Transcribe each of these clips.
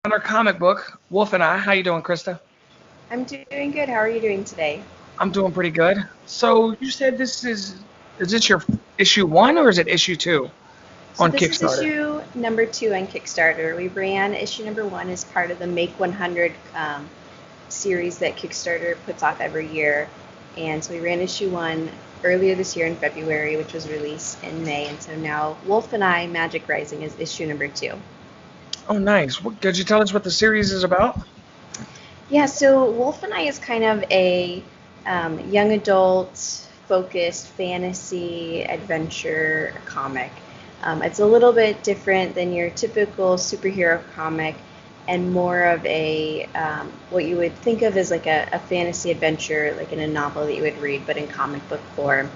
on our comic book, Wolf and I. How you doing, Krysta? I'm doing good. How are you doing today? I'm doing pretty good. So you said is this your issue one or is it issue two So on this is Kickstarter? issue number 2 on Kickstarter. We ran issue number 1 as part of the Make 100 series that Kickstarter puts off every year. And so we ran issue 1 earlier this year in February, which was released in May. And so now Wolf and I, Magic Rising is issue number 2. Oh, nice. Could you tell us what the series is about? Yeah, so Wolf and I is kind of a young adult focused fantasy adventure comic. It's a little bit different than your typical superhero comic and more of a what you would think of as like a fantasy adventure, like in a novel that you would read, but in comic book form.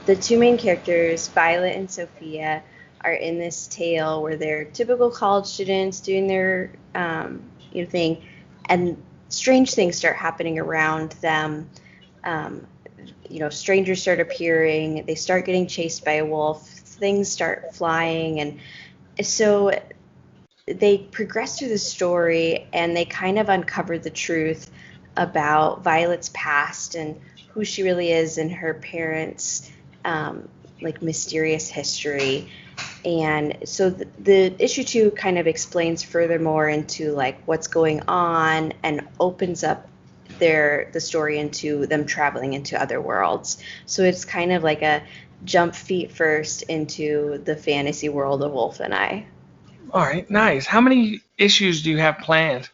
The two main characters, Violet and Sophia, are in this tale where they're typical college students doing their thing, and strange things start happening around them. Strangers start appearing. They start getting chased by a wolf. Things start flying, and so they progress through the story, and they kind of uncover the truth about Violet's past and who she really is and her parents' mysterious history. And so the issue 2 kind of explains furthermore into like what's going on and opens up the story into them traveling into other worlds. So it's kind of like a jump feet first into the fantasy world of Wolf and I. All right, nice. How many issues do you have planned?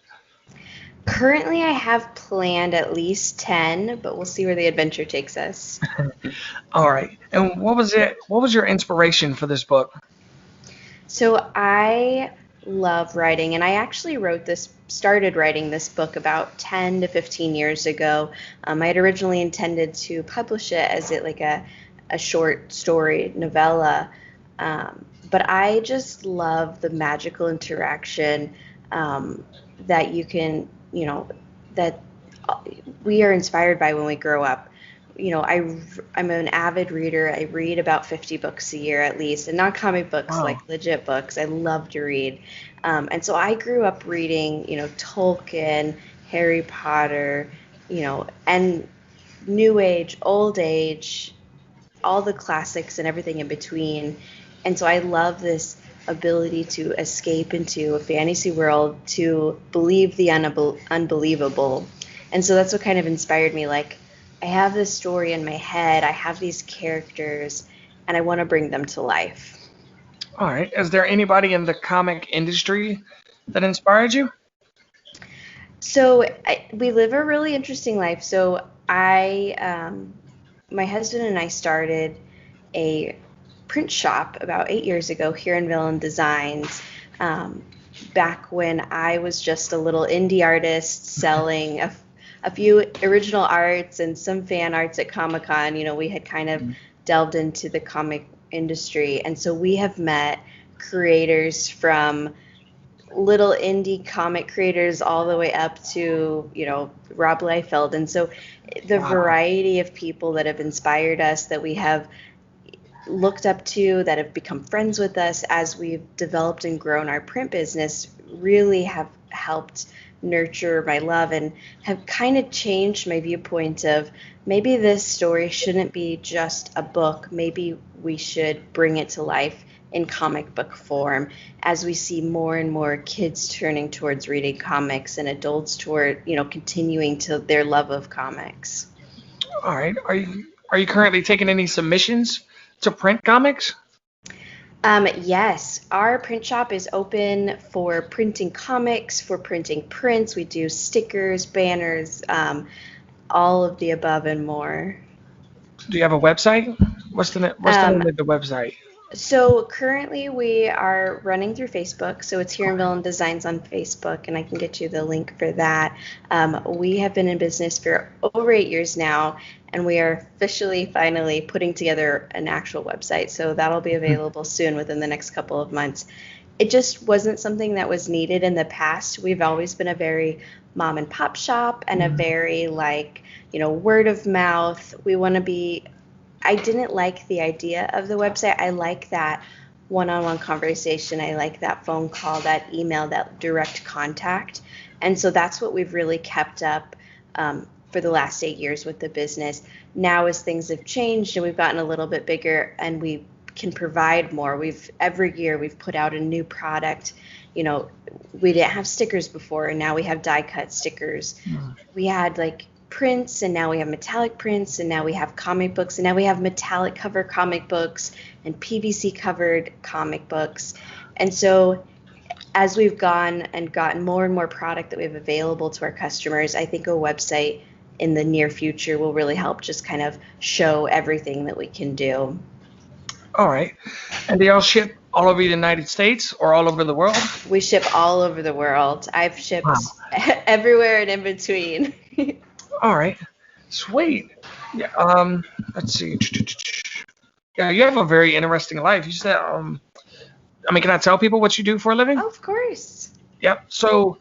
Currently, I have planned at least 10, but we'll see where the adventure takes us. All right. And what was it? What was your inspiration for this book? So I love writing, and I actually started writing this book about 10 to 15 years ago. I had originally intended to publish it as a short story novella, but I just love the magical interaction that you can, that we are inspired by when we grow up. I'm an avid reader. I read about 50 books a year at least, and not comic books, Wow. like legit books. I love to read. And so I grew up reading, Tolkien, Harry Potter, and New Age, Old Age, all the classics and everything in between. And so I love this ability to escape into a fantasy world, to believe the unbelievable. And so that's what kind of inspired me. Like, I have this story in my head, I have these characters, and I want to bring them to life. All right. Is there anybody in the comic industry that inspired you? So we live a really interesting life. So my husband and I started a print shop about 8 years ago here in Villain Designs. Back when I was just a little indie artist selling a few original arts and some fan arts at Comic-Con. We had kind of delved into the comic industry. And so we have met creators from little indie comic creators all the way up to, Rob Liefeld. And so the Wow. variety of people that have inspired us, that we have looked up to, that have become friends with us as we've developed and grown our print business, really have helped nurture my love and have kind of changed my viewpoint of maybe this story shouldn't be just a book. Maybe we should bring it to life in comic book form as we see more and more kids turning towards reading comics and adults toward, continuing to their love of comics. All right. Are you currently taking any submissions to print comics? Yes, our print shop is open for printing comics, for printing prints. We do stickers, banners, all of the above and more. Do you have a website? What's the Um, name of the website? So currently we are running through Facebook. So it's Here in Villain Designs on Facebook, and I can get you the link for that. We have been in business for over 8 years now, and we are officially, finally putting together an actual website. So that'll be available soon within the next couple of months. It just wasn't something that was needed in the past. We've always been a very mom and pop shop and a very word of mouth. We want to be I didn't like the idea of the website. I like that one-on-one conversation. I like that phone call, that email, that direct contact. And so that's what we've really kept up for the last 8 years with the business. Now, as things have changed and we've gotten a little bit bigger and we can provide more, every year we've put out a new product. We didn't have stickers before, and now we have die cut stickers. We had like prints, and now we have metallic prints, and now we have comic books, and now we have metallic cover comic books and PVC covered comic books. And so as we've gone and gotten more and more product that we have available to our customers, I think a website in the near future will really help just kind of show everything that we can do. All right. And they all ship all over the United States or all over the world? We ship all over the world. I've shipped Wow. everywhere and in between. All right. Sweet. Yeah. Let's see. Yeah, you have a very interesting life. You said, can I tell people what you do for a living? Oh, of course. Yep. So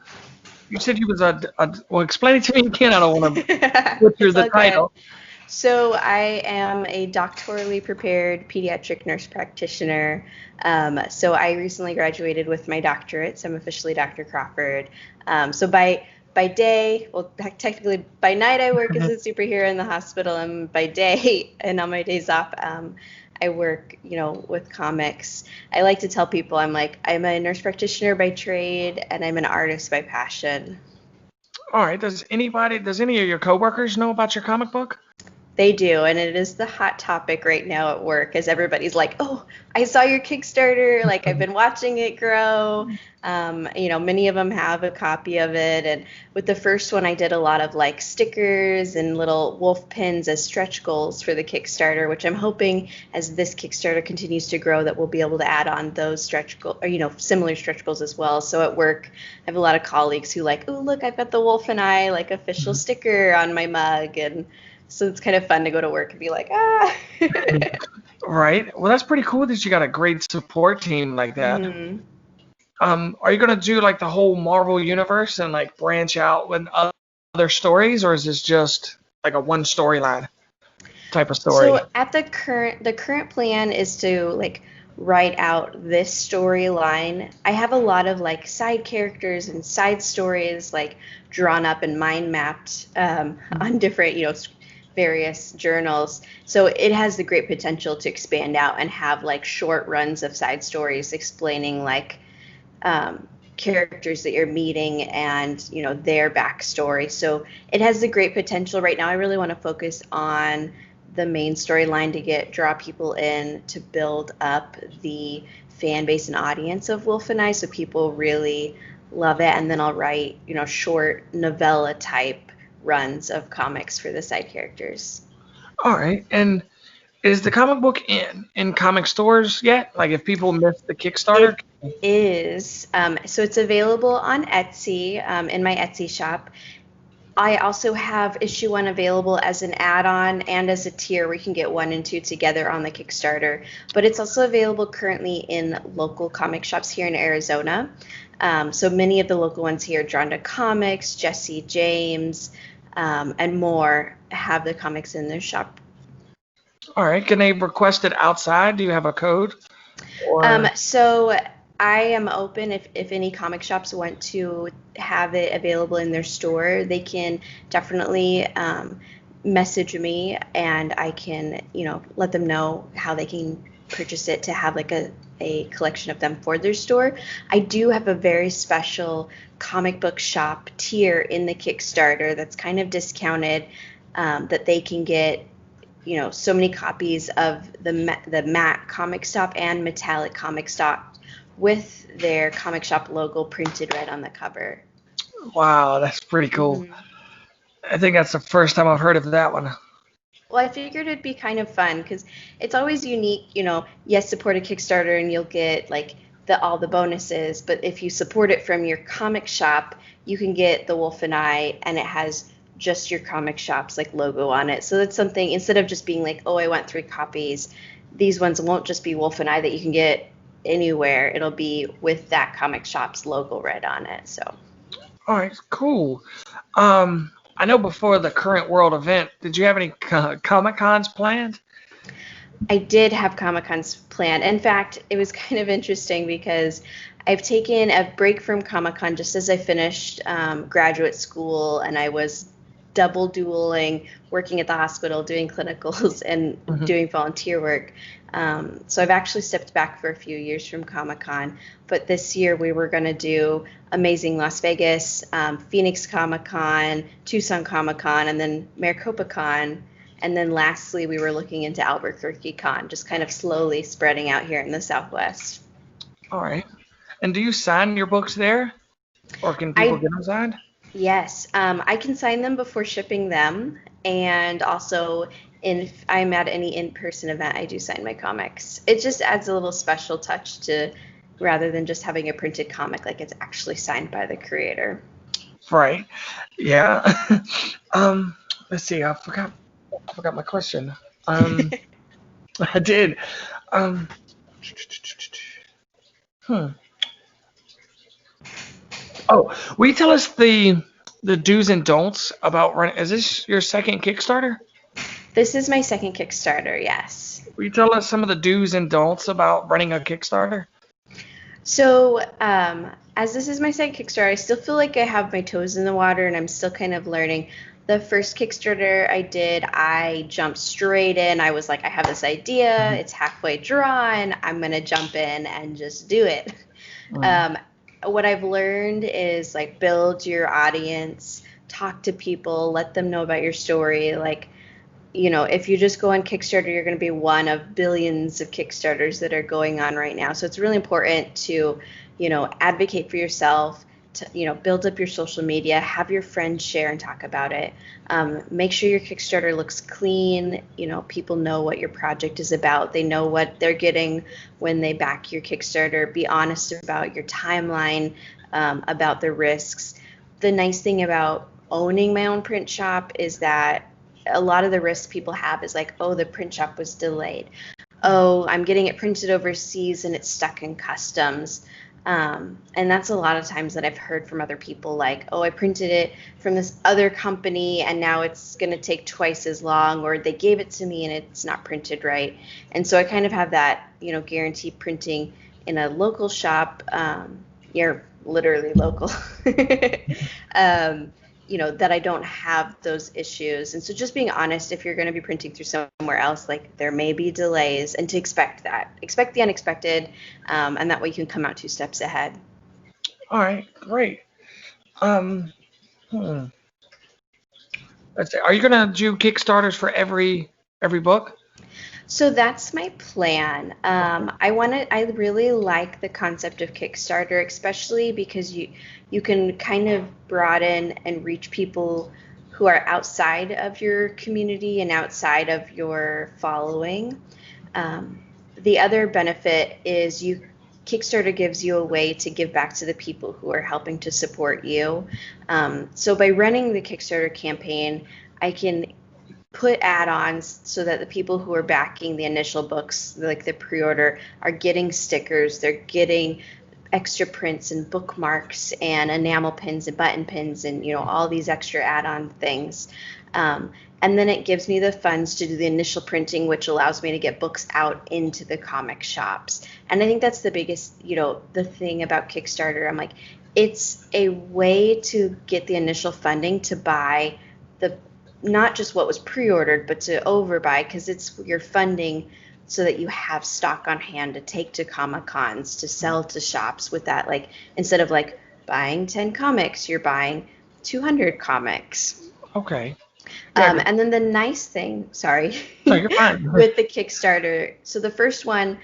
you said you was well, explain it to me again. I don't want to butcher the title. So I am a doctorally prepared pediatric nurse practitioner. So I recently graduated with my doctorate, so I'm officially Dr. Crawford. So by day, well, technically by night I work as a superhero in the hospital, and by day and on my days off, I work, with comics. I like to tell people I'm a nurse practitioner by trade, and I'm an artist by passion. All right. Does any of your coworkers know about your comic book? They do, and it is the hot topic right now at work, as everybody's like, oh, I saw your Kickstarter, like I've been watching it grow. Many of them have a copy of it, and with the first one I did a lot of like stickers and little wolf pins as stretch goals for the Kickstarter, which I'm hoping as this Kickstarter continues to grow that we'll be able to add on those stretch goals, or similar stretch goals as well. So at work I have a lot of colleagues who like, oh look, I've got the wolf and I like official sticker on my mug, and so it's kind of fun to go to work and be like, ah. Right. Well, that's pretty cool that you got a great support team like that. Mm-hmm. Are you going to do like the whole Marvel universe and like branch out with other stories, or is this just like a one storyline type of story? So at the current plan is to like write out this storyline. I have a lot of like side characters and side stories like drawn up and mind mapped on different, various journals. So it has the great potential to expand out and have like short runs of side stories explaining like characters that you're meeting and their backstory. So it has the great potential. Right now I really want to focus on the main storyline to draw people in to build up the fan base and audience of Wolf and I, so people really love it. And then I'll write short novella type runs of comics for the side characters. All right. And is the comic book in comic stores yet? Like if people missed the Kickstarter? It is. So it's available on Etsy, in my Etsy shop. I also have issue 1 available as an add-on and as a tier where you can get 1 and 2 together on the Kickstarter. But it's also available currently in local comic shops here in Arizona. So many of the local ones here, Drawn to Comics, Jesse James, and more, have the comics in their shop. All right. Can they request it outside? Do you have a code? So I am open if any comic shops want to have it available in their store, they can definitely message me, and I can, let them know how they can purchase it to have like a collection of them for their store. I do have a very special comic book shop tier in the Kickstarter that's kind of discounted, that they can get so many copies of the matte comic stop and metallic comic stop with their comic shop logo printed red on the cover. Wow, that's pretty cool. Mm-hmm. I think that's the first time I've heard of that one. Well, I figured it'd be kind of fun because it's always unique. Yes, support a Kickstarter and you'll get like all the bonuses, but if you support it from your comic shop, you can get the Wolf and I, and it has just your comic shop's like logo on it. So that's something, instead of just being like, oh, I want 3 copies, these ones won't just be Wolf and I that you can get anywhere. It'll be with that comic shop's logo red on it. So. All right, cool. I know before the current world event, did you have any Comic Cons planned? I did have Comic-Cons planned. In fact, it was kind of interesting because I've taken a break from Comic-Con just as I finished graduate school, and I was double dualing, working at the hospital, doing clinicals, and Hmm. doing volunteer work. So I've actually stepped back for a few years from Comic-Con, but this year we were going to do Amazing Las Vegas, Phoenix Comic-Con, Tucson Comic-Con, and then Maricopa Con. And then lastly, we were looking into Albuquerque Con, just kind of slowly spreading out here in the Southwest. All right. And do you sign your books there, or can people I get them signed? Yes, I can sign them before shipping them, and also if I'm at any in-person event, I do sign my comics. It just adds a little special touch to rather than just having a printed comic, like it's actually signed by the creator. Right. Yeah. um. Let's see. I forgot my question. Um. I did. Um. Hmm. Oh, will you tell us the do's and don'ts about running? Is this your second Kickstarter? This is my second Kickstarter, yes. Will you tell us some of the do's and don'ts about running a Kickstarter? So, as this is my second Kickstarter, I still feel like I have my toes in the water and I'm still kind of learning. The first Kickstarter I did, I jumped straight in. I was like, I have this idea, Mhm. it's halfway drawn, I'm gonna jump in and just do it. Mhm. Um, what I've learned is like build your audience, talk to people, let them know about your story. Like, if you just go on Kickstarter, you're going to be one of billions of Kickstarters that are going on right now. So it's really important to, advocate for yourself, to, build up your social media, have your friends share and talk about it. Make sure your Kickstarter looks clean. People know what your project is about. They know what they're getting when they back your Kickstarter. Be honest about your timeline, about the risks. The nice thing about owning my own print shop is that a lot of the risks people have is like, oh, the print shop was delayed. Oh, I'm getting it printed overseas and it's stuck in customs. And that's a lot of times that I've heard from other people like, oh, I printed it from this other company and now it's going to take twice as long, or they gave it to me and it's not printed right. And so I kind of have that, guaranteed printing in a local shop. You're literally local. um, that I don't have those issues. And so just being honest, if you're going to be printing through somewhere else, like there may be delays, and to expect that. Expect the unexpected, and that way you can come out two steps ahead. All right, great. Um, hmm. Let's see. Are you gonna do Kickstarters for every book? So that's my plan. I really like the concept of Kickstarter, especially because you can kind of broaden and reach people who are outside of your community and outside of your following. Um, the other benefit is Kickstarter gives you a way to give back to the people who are helping to support you. So by running the Kickstarter campaign, I can put add-ons so that the people who are backing the initial books, like the pre-order, are getting stickers, they're getting extra prints and bookmarks and enamel pins and button pins and all these extra add-on things. Um, and then it gives me the funds to do the initial printing, which allows me to get books out into the comic shops. And I think that's the biggest, the thing about Kickstarter. I'm like, it's a way to get the initial funding to buy the not just what was pre-ordered, but to overbuy, because it's your funding so that you have stock on hand to take to Comic Cons, to sell to shops with that. Like, instead of like buying 10 comics, you're buying 200 comics. Okay. Yeah. And then the nice thing, sorry, No, you're fine. with the Kickstarter, so the first one,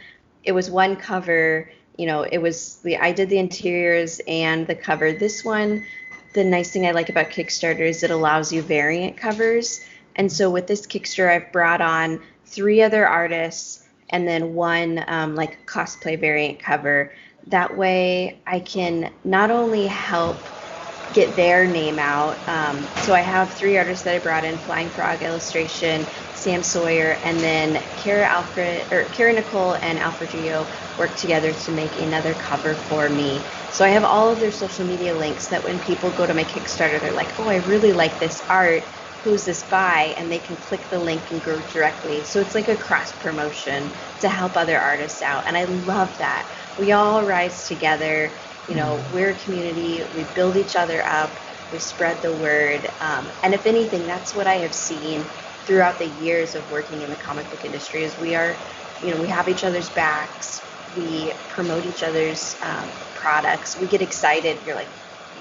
it was one cover, I did the interiors and the cover. This one, the nice thing I like about Kickstarter is it allows you variant covers. And so with this Kickstarter, I've brought on 3 other artists and then one like cosplay variant cover. That way I can not only help get their name out. So I have 3 artists that I brought in: Flying Frog Illustration, Sam Sawyer, and then Kara Nicole and Alfred Gio worked together to make another cover for me. So I have all of their social media links that when people go to my Kickstarter, they're like, oh, I really like this art. who's this by, and they can click the link and go directly. So it's like a cross promotion to help other artists out. And I love that. We all rise together. You know, we're a community. We build each other up. We spread the word. And if anything, that's what I have seen throughout the years of working in the comic book industry is we are, you know, we have each other's backs. We promote each other's products. We get excited. You're like,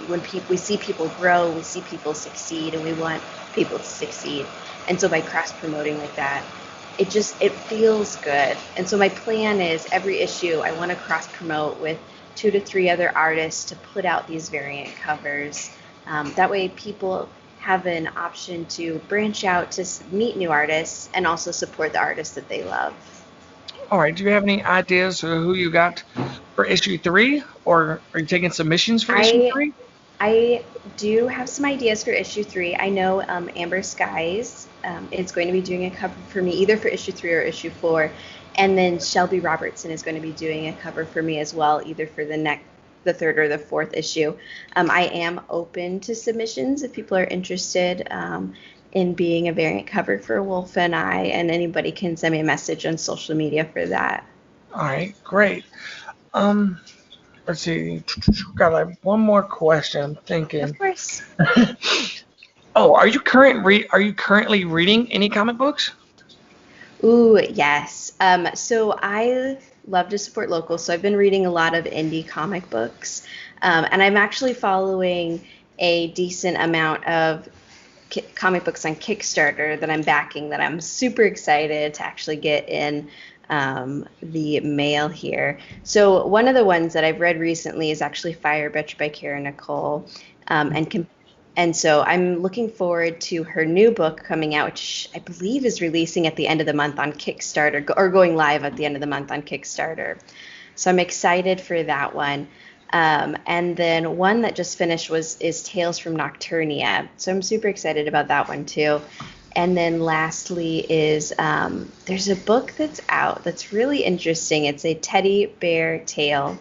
when we see people grow, we see people succeed, and we want people to succeed. And so by cross promoting like that, it feels good. And so my plan is every issue I want to cross promote with 2 to 3 other artists to put out these variant covers. That way people have an option to branch out to meet new artists and also support the artists that they love. All right. Do you have any ideas for who you got for issue 3, or are you taking submissions for issue 3? I do have some ideas for issue 3. I know Amber Skies is going to be doing a cover for me either for issue 3 or issue 4, and then Shelby Robertson is going to be doing a cover for me as well, either for the 3rd or the 4th issue. I am open to submissions if people are interested in being a variant cover for Wolf and I, and anybody can send me a message on social media for that. All right, great. Let's see. Got like one more question. I'm thinking. Of course. Oh, are you currently reading any comic books? Ooh, yes. So I love to support local, so I've been reading a lot of indie comic books, and I'm actually following a decent amount of comic books on Kickstarter that I'm backing, that I'm super excited to actually get in the mail here. So one of the ones that I've read recently is actually Fire Bitch by Kara Nicole, and so I'm looking forward to her new book coming out, which I believe is releasing at the end of the month on Kickstarter, or going live at the end of the month on Kickstarter. So I'm excited for that one. And then one that just finished is Tales from Nocturnia. So I'm super excited about that one too. And then lastly is there's a book that's out that's really interesting. It's a teddy bear tale,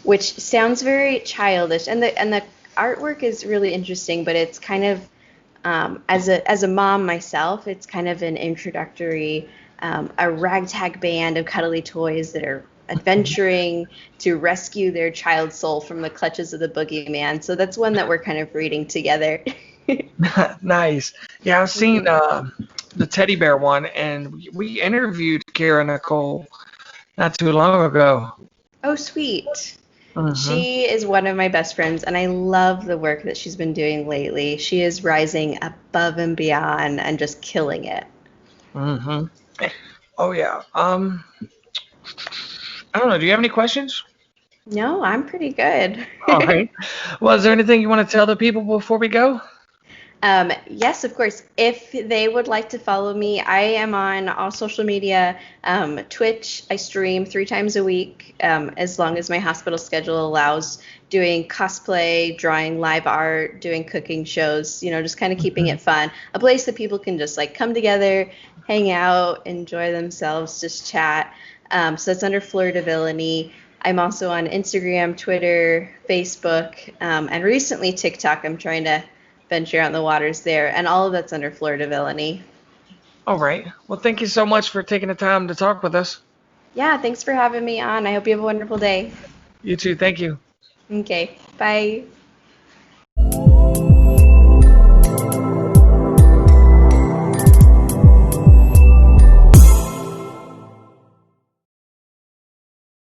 which sounds very childish, and the artwork is really interesting. But it's kind of as a mom myself, it's kind of an introductory, a ragtag band of cuddly toys that are adventuring to rescue their child's soul from the clutches of the boogeyman. So that's one that we're kind of reading together. Nice. Yeah, I've seen the teddy bear one, and we interviewed Kara Nicole not too long ago. Oh, sweet. She is one of my best friends, and I love the work that she's been doing lately. She is rising above and beyond and just killing it. Oh, yeah. I don't know. Do you have any questions? No, I'm pretty good. All right. Well, is there anything you want to tell the people before we go? Yes, of course. If they would like to follow me, I am on all social media. Twitch, I stream 3 times a week, as long as my hospital schedule allows, doing cosplay, drawing live art, doing cooking shows, just kind of keeping it fun. A place that people can just like come together, hang out, enjoy themselves, just chat. So that's under Fleur de Villainy. I'm also on Instagram, Twitter, Facebook, and recently TikTok. I'm trying to venture out in the waters there, and all of that's under Fleur de Villainy. All right. Well, thank you so much for taking the time to talk with us. Yeah, thanks for having me on. I hope you have a wonderful day. You too. Thank you. Okay, bye.